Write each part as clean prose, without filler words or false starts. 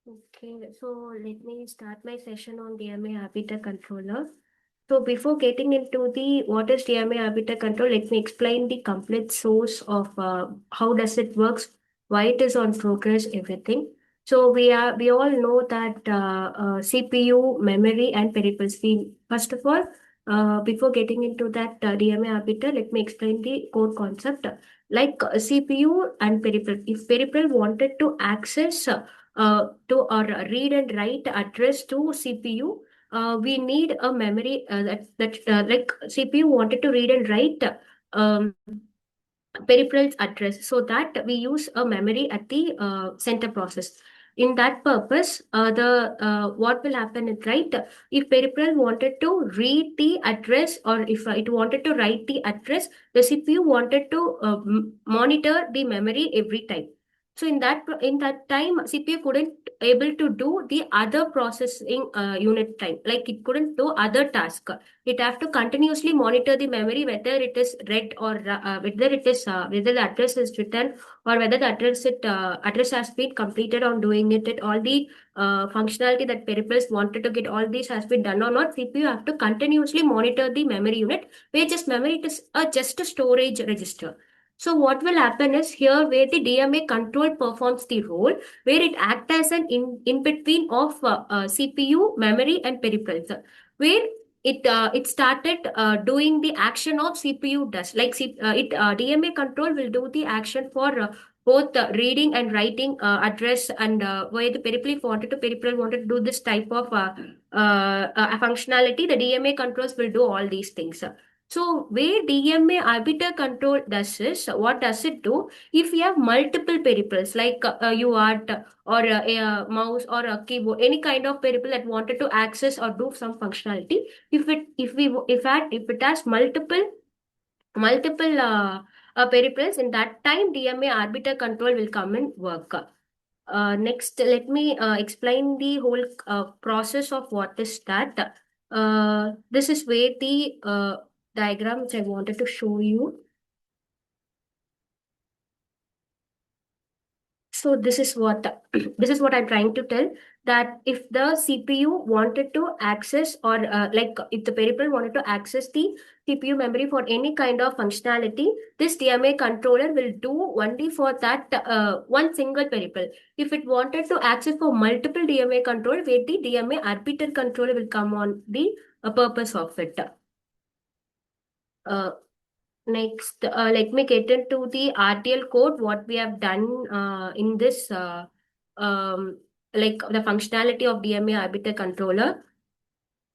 Okay, so let me start my session on DMA Arbiter controller. So before getting into the what is DMA Arbiter control, let me explain the complete source of how does it works, why it is on progress, everything. So we all know that CPU, memory, and peripherals. First of all, before getting into that DMA Arbiter, let me explain the core concept. Like CPU and peripheral. If peripheral wanted to access to or read and write address to CPU, we need a memory that like CPU wanted to read and write um, peripherals address, so that we use a memory at the center process. In that purpose, the what will happen is, right, if peripheral wanted to read the address, or if it wanted to write the address, the CPU wanted to monitor the memory every time. So in that time, CPU couldn't able to do the other processing unit time, like it couldn't do other task. It have to continuously monitor the memory, whether it is read or whether it is whether the address is written, or whether the address has been completed on doing it. All the functionality that peripherals wanted to get, all these has been done or not. CPU have to continuously monitor the memory unit, where just memory, it is just a storage register. So what will happen is, here where the DMA control performs the role, where it acts as an in between of CPU, memory, and peripherals, where it started doing the action of CPU does, like DMA control will do the action for both reading and writing address, and where the peripheral wanted to do this type of functionality, the DMA controls will do all these things. So where DMA arbiter control does is, what does it do? If you have multiple peripherals like UART or a mouse or a keyboard, any kind of peripheral that wanted to access or do some functionality, if it has multiple peripherals, in that time DMA arbiter control will come and work. Next, let me explain the whole process of what is that. This is where the diagram which I wanted to show you. So this is what this is what I'm trying to tell, that if the CPU wanted to access, or like if the peripheral wanted to access the CPU memory for any kind of functionality, this DMA controller will do only for that one single peripheral. If it wanted to access for multiple DMA control, where the DMA arbiter controller will come on the purpose of it. Uh, Next, let me get into the RTL code, what we have done in this, like the functionality of DMA arbiter controller.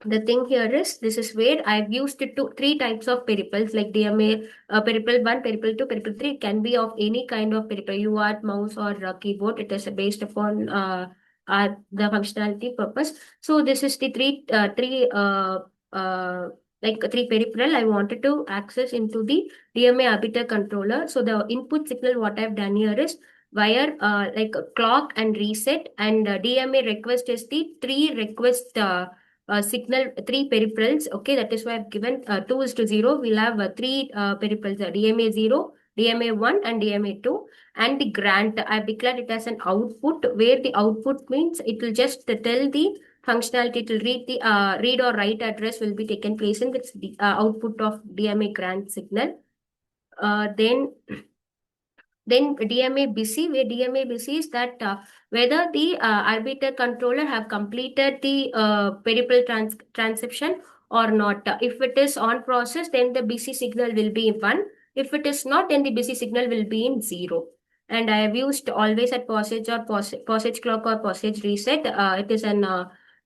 The thing here is, this is where I've used it to three types of peripherals, like DMA peripheral 1, peripheral 2, peripheral 3. It can be of any kind of peripheral, UART, mouse, or keyboard. It is based upon the functionality purpose. So this is the three peripheral I wanted to access into the DMA arbiter controller. So the input signal, what I've done here is wire like clock and reset, and DMA request is the three request signal, three peripherals. Okay, that is why I've given 2:0. We'll have three peripherals, DMA 0, DMA 1, and DMA 2. And the grant, I've declared it as an output, where the output means it will just tell the functionality to read the read or write address will be taken place in the output of DMA grant signal. Then DMA busy, where DMA busy is that whether the arbiter controller have completed the peripheral transcription or not. If it is on process, then the busy signal will be 1. If it is not, then the busy signal will be in 0. And I have used always at passage or passage clock or passage reset. It is an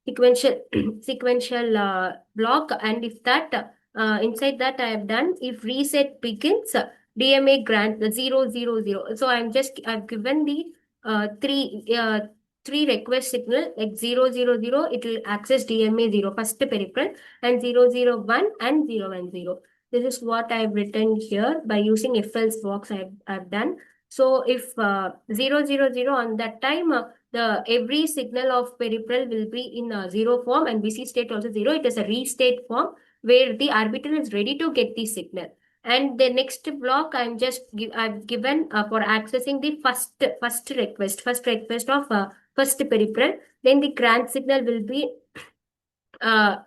sequential sequential block, and if that inside that I have done, if reset begins, DMA grant the 000. So I've given the three request signal, like 000. It will access DMA 0 first peripheral, and 001 and 010. This is what I've written here by using if else box I've done. So if 000 on that time, the every signal of peripheral will be in a 0 form, and busy state also 0. It is a restate form where the arbiter is ready to get the signal. And the next block I've given for accessing the first request of first peripheral. Then the grant signal will be on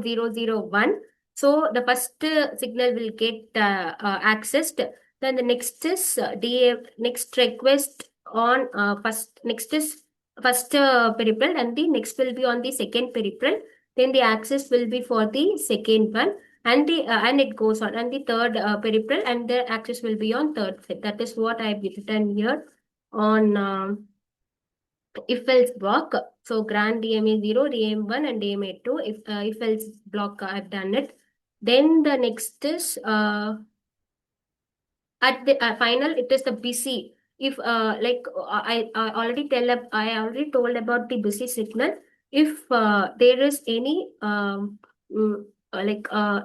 001. So the first signal will get accessed. Then the next is next request on first next is first peripheral, and the next will be on the second peripheral. Then the access will be for the second one, and the and it goes on, and the third peripheral, and the access will be on third set. That is what I've written here on if else block. So grant DMA 0, DMA 1, and DMA 2. If else block, I've done it. Then the next is at the final, it is the busy. If I I already told about the busy signal. If there is any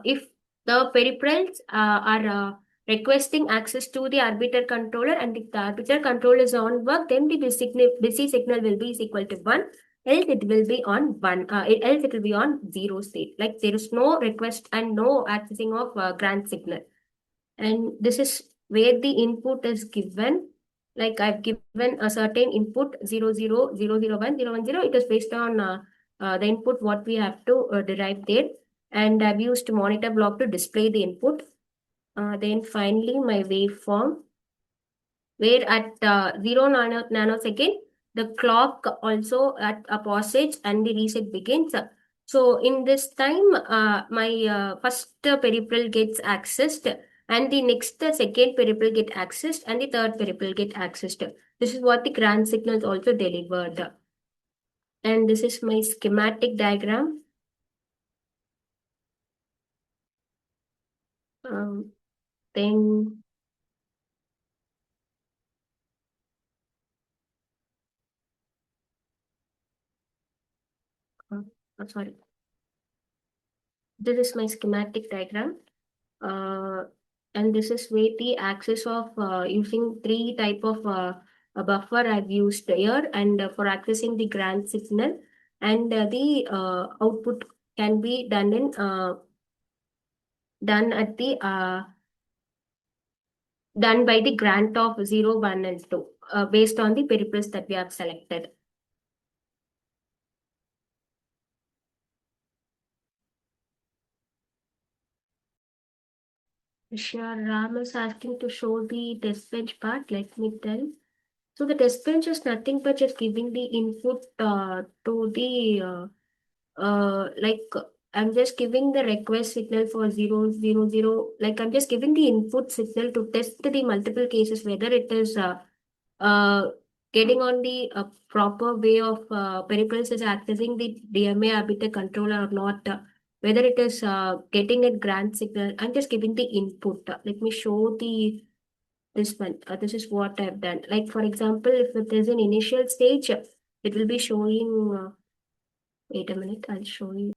if the peripherals are requesting access to the arbiter controller, and if the arbiter controller is on work, then the busy signal will be is equal to 1. Else it will be on 1. Else it will be on 0 state. Like there is no request and no accessing of grant signal. And this is where the input is given. Like I've given a certain input 0001010. It is based on the input what we have to derive there. And I've used monitor block to display the input. Then finally my waveform, where at 0 nanosecond, the clock also at a passage and the reset begins. So in this time, my first peripheral gets accessed, and the next second peripheral get accessed, and the third peripheral get accessed. This is what the grant signals also delivered. And this is my schematic diagram. Then sorry, this is my schematic diagram. Uh, and this is where the access of using three type of a buffer I've used here, and for accessing the grant signal, and the output can be done in done at the done by the grant of 0, 1, and 2 based on the peripherals that we have selected. Sure, Ram is asking to show the test bench part. Let me tell. So the test bench is nothing but just giving the input to the like I'm just giving the request signal for 000. Like I'm just giving the input signal to test the multiple cases whether it is uh, getting on the proper way of peripherals is accessing the DMA arbiter controller or not. Whether it is getting a grant signal, I'm just giving the input. Let me show the this one. This is what I've done. Like for example, if it is an initial stage, it will be showing. Wait a minute, I'll show you.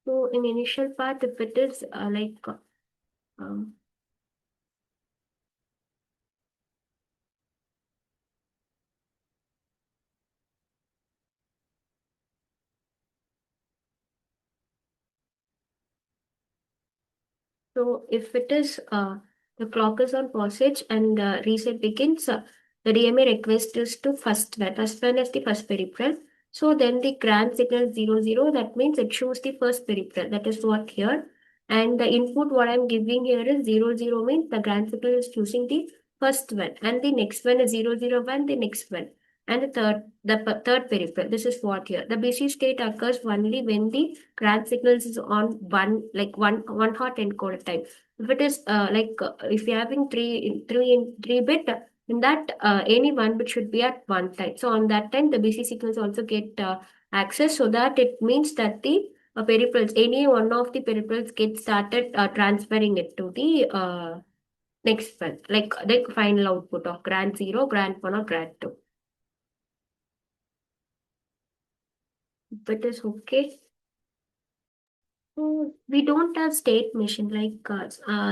So in initial part, if it is um, so if it is the clock is on passage and reset begins, the DMA request is to first one. First one is the first peripheral. So then the grant signal 00, that means it shows the first peripheral. That is what here. And the input what I'm giving here is 00 means the grant signal is choosing the first one. And the next one is 001, the next one. And third peripheral. This is what here. The busy state occurs only when the grand signals is on one hot encoder time. If it is if you're having three bit, in that any one bit should be at one time. So on that time, the busy signals also get access. So that it means that the peripherals, any one of the peripherals get started transferring it to the next one, like the final output of grad 0, grad 1 or grad 2. But it's okay. We don't have state machine like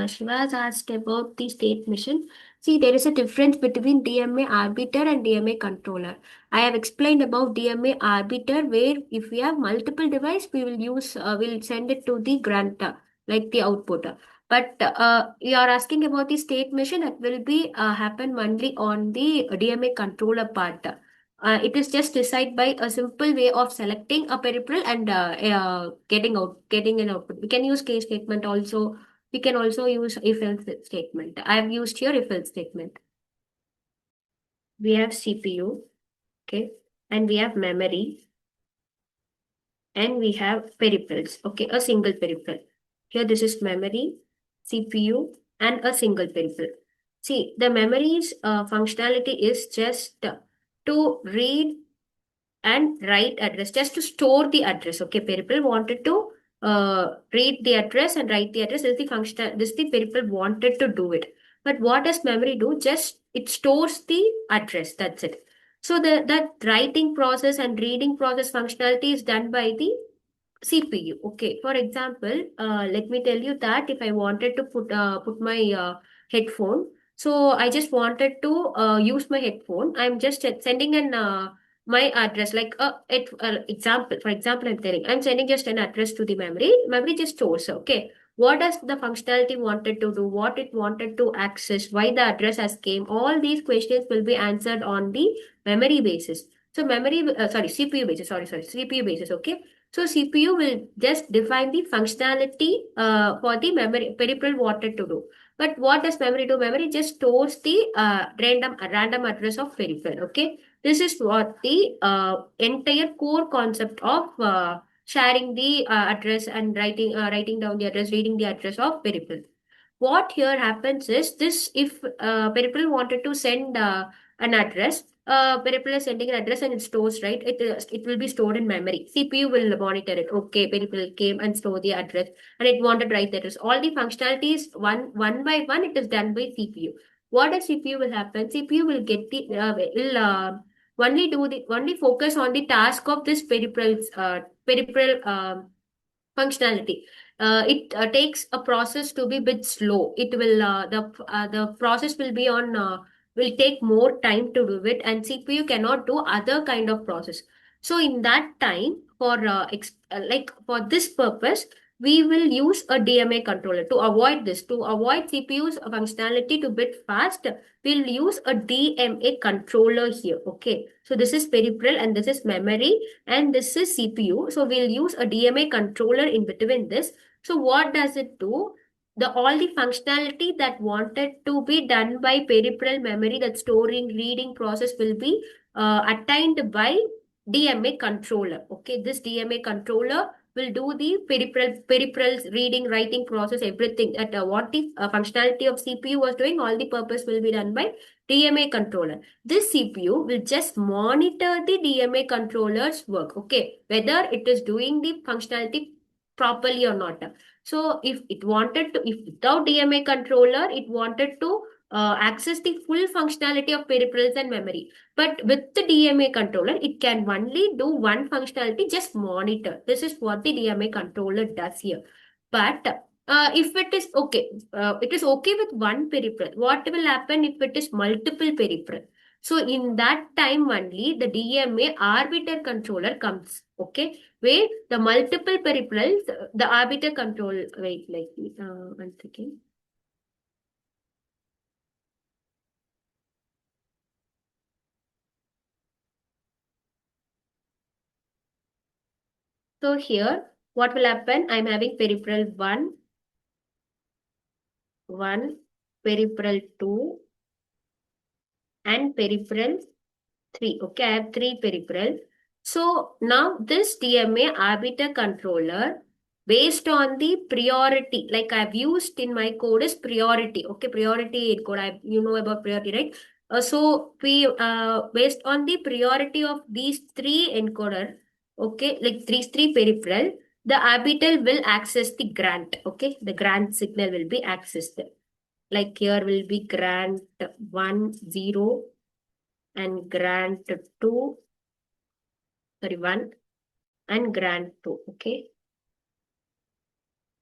Shiva has asked about the state machine. See, there is a difference between DMA arbiter and DMA controller. I have explained about DMA arbiter where if we have multiple device, we will we'll send it to the grantor, like the output. But you are asking about the state machine that will be happen only on the DMA controller part. It is just decided by a simple way of selecting a peripheral and getting an output. We can use case statement also. We can also use if else statement. I have used here if else statement. We have CPU, okay, and we have memory, and we have peripherals, okay, a single peripheral. Here this is memory, CPU, and a single peripheral. See, the memory's functionality is just to read and write address, just to store the address. Okay, peripheral wanted to read the address and write the address. This is the function. This is the peripheral wanted to do it. But what does memory do? Just it stores the address. That's it. So the that writing process and reading process functionality is done by the CPU. Okay. For example, let me tell you that if I wanted to put my headphone, so I just wanted to use my headphone. I'm just sending an my address like example. For example, I'm sending just an address to the memory. Memory just stores. Okay. What does the functionality wanted to do? What it wanted to access? Why the address has came? All these questions will be answered on the memory basis. So CPU basis. Sorry, CPU basis. Okay. So CPU will just define the functionality for the memory peripheral wanted to do. But what does memory do? Memory just stores the random address of peripheral. Okay, this is what the entire core concept of sharing the address and writing down the address, reading the address of peripheral. What here happens is this: if peripheral wanted to send an address, peripheral is sending an address and it stores, right? It will be stored in memory. CPU will monitor it. Okay, peripheral came and store the address, and it wanted to write the address. All the functionalities one by one, it is done by CPU. What does CPU will happen? CPU will get the will only focus on the task of this peripheral functionality. It takes a process to be a bit slow. It will the process will be on will take more time to do it, and CPU cannot do other kind of process. So in that time, like for this purpose, we will use a DMA controller to avoid this. To avoid CPU's functionality to bit fast, we'll use a DMA controller here. Okay, so this is peripheral and this is memory and this is CPU. So we'll use a DMA controller in between this. So what does it do? The all the functionality that wanted to be done by peripheral memory, that storing, reading process will be attained by DMA controller. Okay, this DMA controller will do the peripherals reading, writing process, everything. That what the functionality of CPU was doing, all the purpose will be done by DMA controller. This CPU will just monitor the DMA controller's work, okay, whether it is doing the functionality properly or not. So if it wanted to, if without DMA controller, it wanted to access the full functionality of peripherals and memory. But with the DMA controller, it can only do one functionality, just monitor. This is what the DMA controller does here. But if it is okay with one peripheral. What will happen if it is multiple peripheral? So in that time only the DMA arbiter controller comes. Okay, where the multiple peripherals, the arbiter control. Wait, like one second. So here, what will happen? I'm having peripheral one, peripheral 2, and peripheral Three. Okay, I have three peripheral. So now this DMA arbiter controller, based on the priority, like I've used in my code is priority. Okay, priority in code. You know about priority, right? So we based on the priority of these three encoder, okay, like three peripheral, the arbiter will access the grant. Okay, the grant signal will be accessed. Like here will be grant 1 0 and grant 2, sorry, 1 and grant 2. Okay.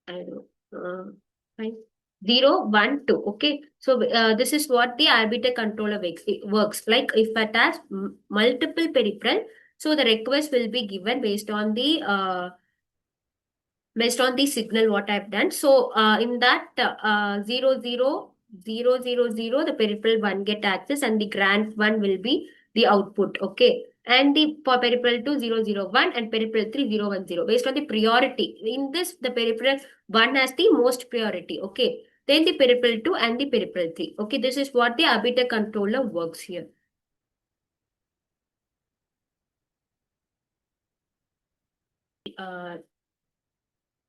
I don't fine. 0, 1, 2. Okay. So this is what the arbiter controller works. It works. Like if it has multiple peripheral, so the request will be given based on the signal what I've done. So in that 0 0 0 0 0, the peripheral 1 get access and the grant 1 will be the output. Okay. And the peripheral 2 0 0 1 and peripheral 3 0 1 0 based on the priority. In this, the peripheral 1 has the most priority. Okay. Then the peripheral 2 and the peripheral 3. Okay. This is what the arbiter controller works here. So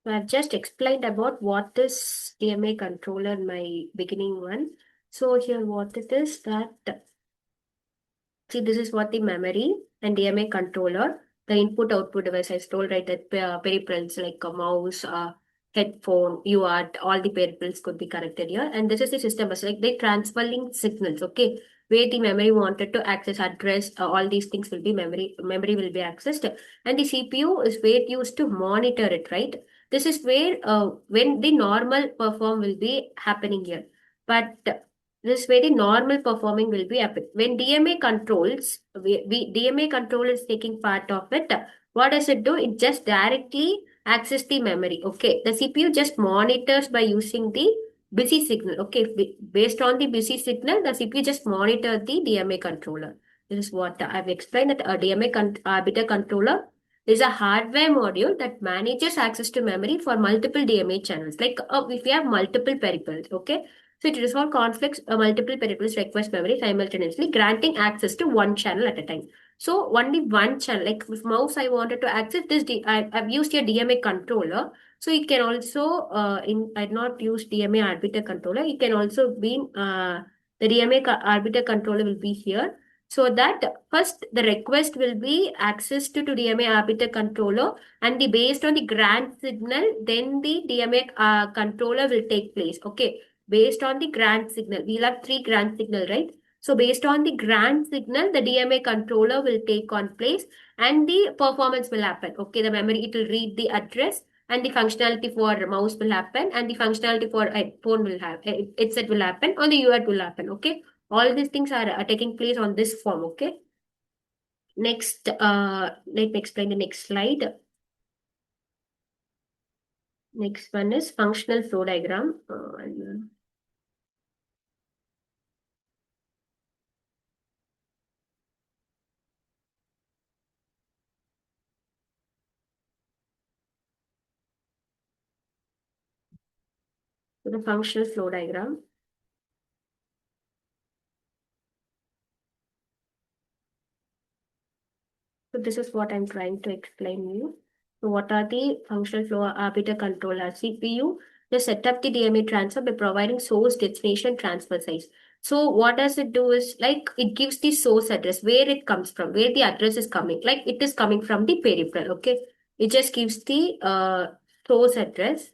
I've just explained about what is DMA controller in my beginning one. So here what it is that, see, this is what the memory and DMA controller, the input output device I told, right, that peripherals like a mouse, headphone, UART, all the peripherals could be connected here. And this is the system bus, like they transferring signals, okay, where the memory wanted to access address, all these things will be memory will be accessed. And the CPU is where it used to monitor it, right? This is where when the normal perform will be happening here. But this very normal performing will be happen. When DMA controls, DMA control is taking part of it. What does it do? It just directly access the memory. Okay, the CPU just monitors by using the busy signal. Okay, based on the busy signal, the CPU just monitor the DMA controller. This is what I've explained, that a DMA arbiter controller is a hardware module that manages access to memory for multiple DMA channels. Like if you have multiple peripherals, okay, so it resolves conflicts, multiple peripherals request memory simultaneously, granting access to one channel at a time. So only one channel, like if mouse I wanted to access this, I've used a DMA controller. So it can also, I'd not use DMA arbiter controller. It can also be, the DMA arbiter controller will be here. So that first the request will be accessed to DMA arbiter controller, and the based on the grant signal, then the DMA controller will take place. Okay, based on the grant signal. We'll have three grant signal, right? So based on the grant signal, the DMA controller will take on place and the performance will happen. Okay, the memory, it will read the address and the functionality for mouse will happen and the functionality for phone will have, headset will happen, or the UART will happen. Okay, all these things are taking place on this form. Okay. Next, let me explain the next slide. Next one is functional flow diagram. So the functional flow diagram. So this is what I'm trying to explain you. So what are the functional flow arbiter controller? CPU, they set up the DMA transfer by providing source, destination, transfer size. So what does it do is like it gives the source address, where it comes from, where the address is coming. Like it is coming from the peripheral, okay? It just gives the source address.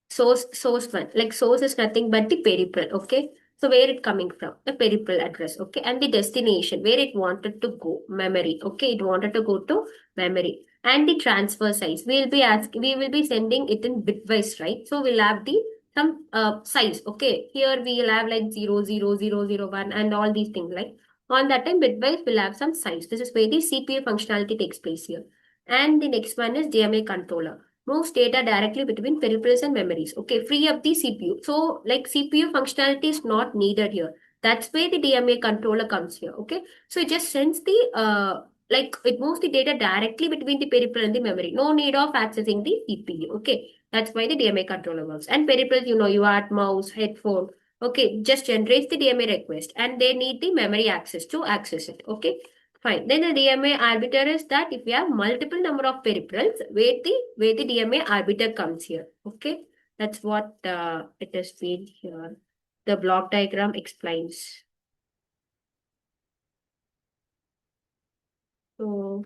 Source one, like source is nothing but the peripheral, okay? So where it coming from, the peripheral address, okay? And the destination, where it wanted to go, memory, okay? It wanted to go to memory. And the transfer size, we will be sending it in bitwise, right? So we'll have the some size, okay? Here we'll have like 0 0 0 0 1 and all these things, like on that time bitwise we'll have some size. This is where the CPU functionality takes place here. And the next one is DMA controller, moves data directly between peripherals and memories. Okay, free up the CPU. So, like CPU functionality is not needed here. That's where the DMA controller comes here. Okay, so it just sends the like it moves the data directly between the peripheral and the memory. No need of accessing the CPU. Okay, that's why the DMA controller works. And peripherals, you know, you add mouse, headphone, Okay, just generates the DMA request and they need the memory access to access it. Okay, fine. Then the DMA arbiter is that if we have multiple number of peripherals, where the DMA arbiter comes here. Okay, that's what it has been here. The block diagram explains. So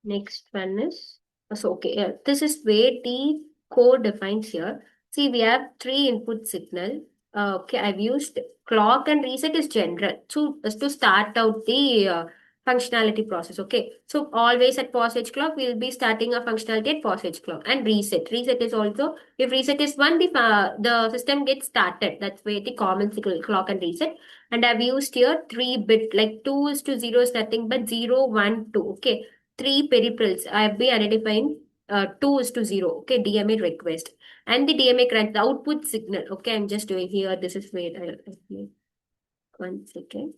next one is okay. This is where the code defines here. See, we have three input signal. Okay, I've used clock and reset is general to start out the functionality process. Okay, so always at passage clock we'll be starting a functionality at passage clock and reset. Reset is also if reset is one, the system gets started. That's where the common signal clock and reset. And I've used here 3-bit like 2 is to 0 is nothing but 0, 1, 2. Okay, three peripherals. I have been identifying 2 is to 0. Okay, DMA request. And the DMA grant, the output signal. Okay, I'm just doing here. This is where I 1 second.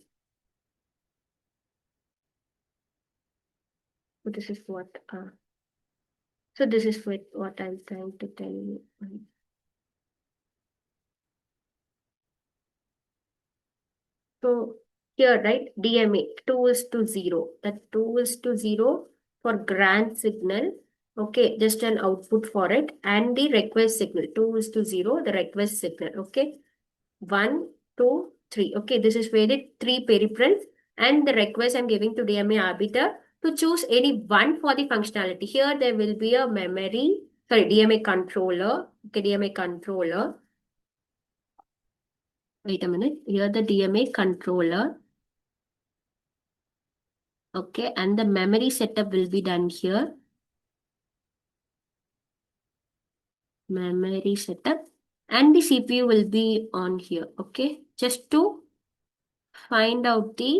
So this is what so this is what I'm trying to tell you. So here, right, DMA 2 is to 0. That 2 is to 0 for grant signal. Okay, just an output for it. And the request signal 2 is to 0, the request signal. Okay, 1, 2, 3. Okay, this is where the three peripherals and the request I'm giving to DMA arbiter to choose any one for the functionality. Here there will be a memory, sorry, DMA controller. Okay, DMA controller. Wait a minute. Here the DMA controller. Okay, and the memory setup will be done here. Memory setup. And the CPU will be on here. Okay, just to find out the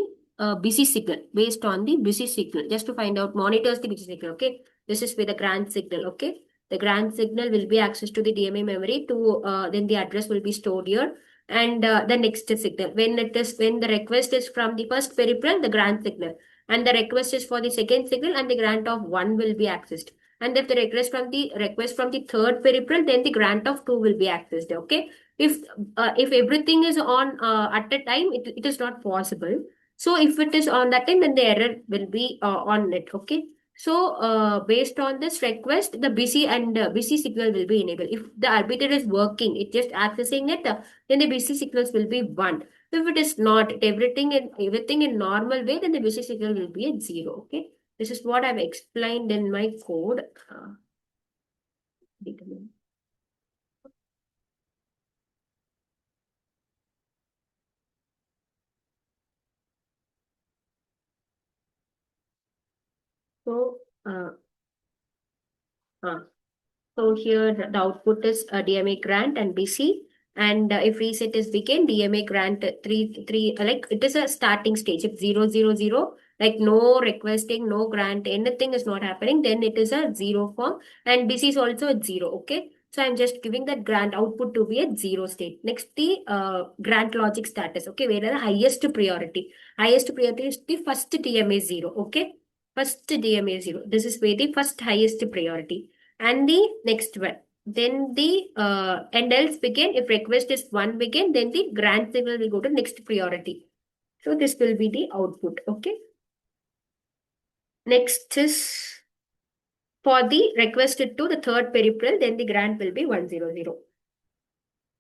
busy signal based on the busy signal. Just to find out monitors the busy signal. Okay, this is with the grant signal. Okay, the grant signal will be access to the DMA memory to then the address will be stored here. And the next signal when the request is from the first peripheral, the grant signal, and the request is for the second signal, and the grant of 1 will be accessed. And if the request from the third peripheral, then the grant of 2 will be accessed. Okay, if everything is on at a time, it is not possible. So if it is on that time, then the error will be on it. Okay, so based on this request, the busy signal will be enabled. If the arbiter is working, it just accessing it, then the busy signals will be 1. If it is not, everything in normal way, then the busy signal will be at 0. Okay, this is what I've explained in my code. Wait a minute. So uh, uh, So here the output is DMA grant and BC. And if reset is begin, DMA grant 3, like it is a starting stage. If 0, 0, 0, like no requesting, no grant, anything is not happening, then it is a 0 form. And BC is also at 0. Okay. So I'm just giving that grant output to be at 0 state. Next, the grant logic status. Okay. Where the highest priority. Highest priority is the first DMA 0. Okay. First DMA 0. This is where the first highest priority and the next one. Then the and else begin. If request is 1 begin, then the grant signal will go to next priority. So this will be the output. Okay. Next is for the requested to the third peripheral, then the grant will be 100.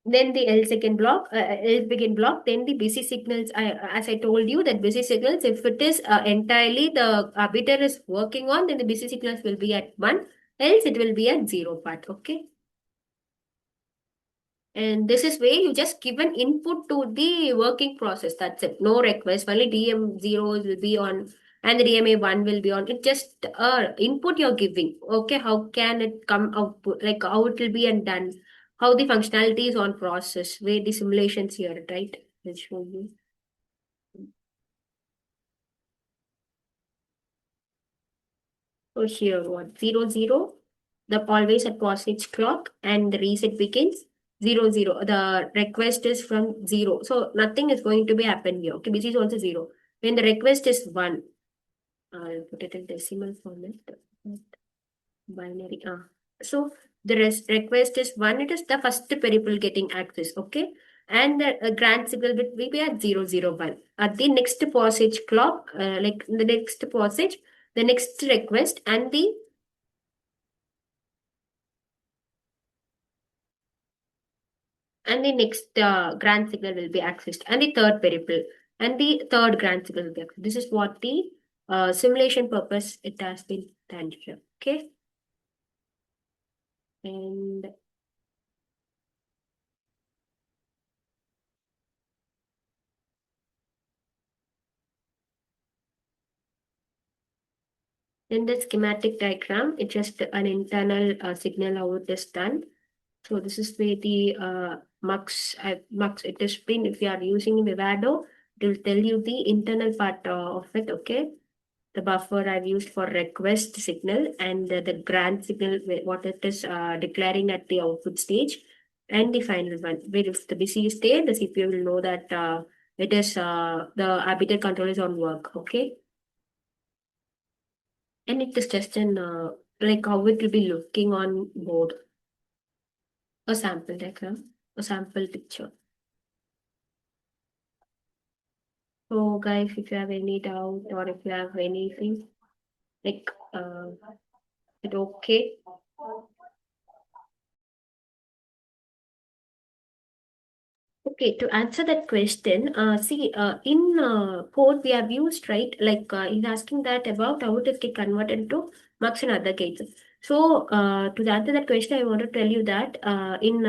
Then the L second block, L begin block, then the busy signals, as I told you that busy signals, if it is entirely the arbiter is working on, then the busy signals will be at 1, else it will be at 0 part. Okay. And this is where you just give an input to the working process. That's it. No request. Only DM0 will be on and the DMA1 will be on. It just input you're giving. Okay, how can it come out? Like how it will be and done. How the functionality is on process. Where the simulations here, right? I'll show you. So here what 0, 0, the always at passage clock and the reset begins 0, 0. The request is from 0. So nothing is going to be happen here. Okay, this is also 0. When the request is 1, I'll put it in decimal format. Binary. So the request is 1. It is the first peripheral getting access. Okay. and the grand signal bit will be at 001. At the next passage clock, like the next passage, the next request, and the next grand signal will be accessed, and the third peripheral, and the third grand signal will be accessed. This is what the simulation purpose it has been done here. Okay, and in the schematic diagram, it's just an internal signal how it is done. So this is where the mux it has been. If you are using Vivado, it will tell you the internal part of it. Okay, the buffer I've used for request signal, and the grand signal what it is declaring at the output stage, and the final one where if the busy is there, the CPU will know that it is the arbiter control is on work. Okay, and it is just an like how it will be looking on board, a sample diagram, a sample picture. So guys, if you have any doubt or if you have anything, like it okay? Okay, to answer that question, see, in code we have used, right, like he's asking that about how it get converted into mux and other gates. So, to answer that question, I want to tell you that in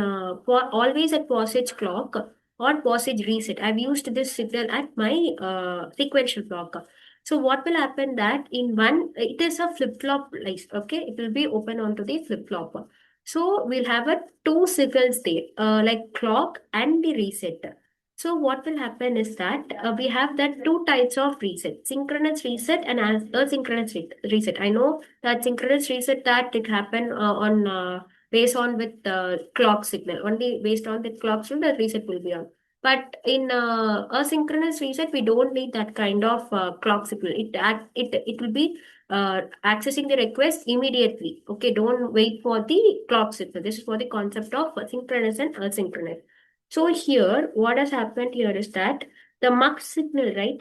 for always at passage clock or passage reset, I've used this signal at my sequential clock. So, what will happen that in one, it is a flip flop, like, okay, it will be open onto the flip flop. So we'll have a two signals there, like clock and the reset. So what will happen is that we have that two types of reset, synchronous reset and asynchronous reset. I know that synchronous reset that it happen on based on with the clock signal. Only based on the clock signal, the reset will be on. But in asynchronous reset, we don't need that kind of clock signal. It will be accessing the request immediately. Okay, don't wait for the clock signal. This is for the concept of synchronous and asynchronous. So here, what has happened here is that the mux signal, right?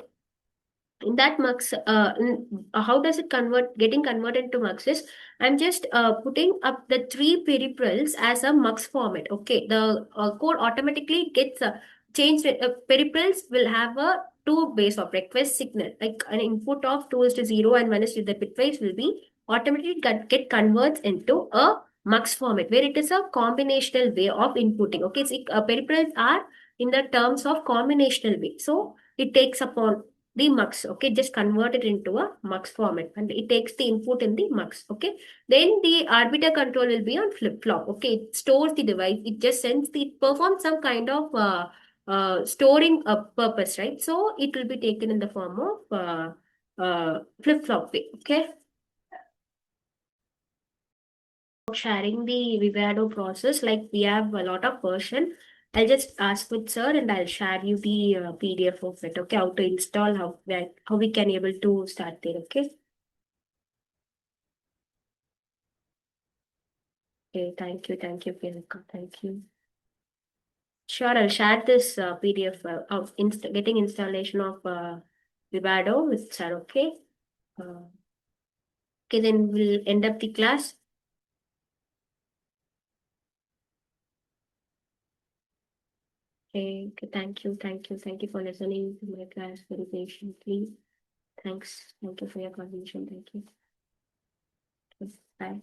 In that mux, how does it getting converted to mux is, I'm just putting up the three peripherals as a mux format. Okay, the code automatically gets changed. Peripherals will have a two base of request signal, like an input of 2 is to 0 and 1 is to the bitwise will be automatically get converts into a mux format where it is a combinational way of inputting. Okay, so peripherals are in the terms of combinational way. So it takes upon the mux. Okay, just convert it into a mux format and it takes the input in the mux. Okay, then the arbiter control will be on flip flop. Okay, it stores the device, it just sends the performs some kind of storing a purpose, right? So it will be taken in the form of flip flop way. Okay, sharing the Vivado process, like we have a lot of version. I'll just ask with sir and I'll share you the PDF of it. Okay, how to install, how we can able to start there. Okay. Okay, thank you, Priyanka. Thank you. Sure, I'll share this PDF of getting installation of Vivado with sir. Okay. Uh, okay, then we'll end up the class. Okay, thank you for listening to my class very patiently. Thanks, thank you for your contribution. Thank you. Bye.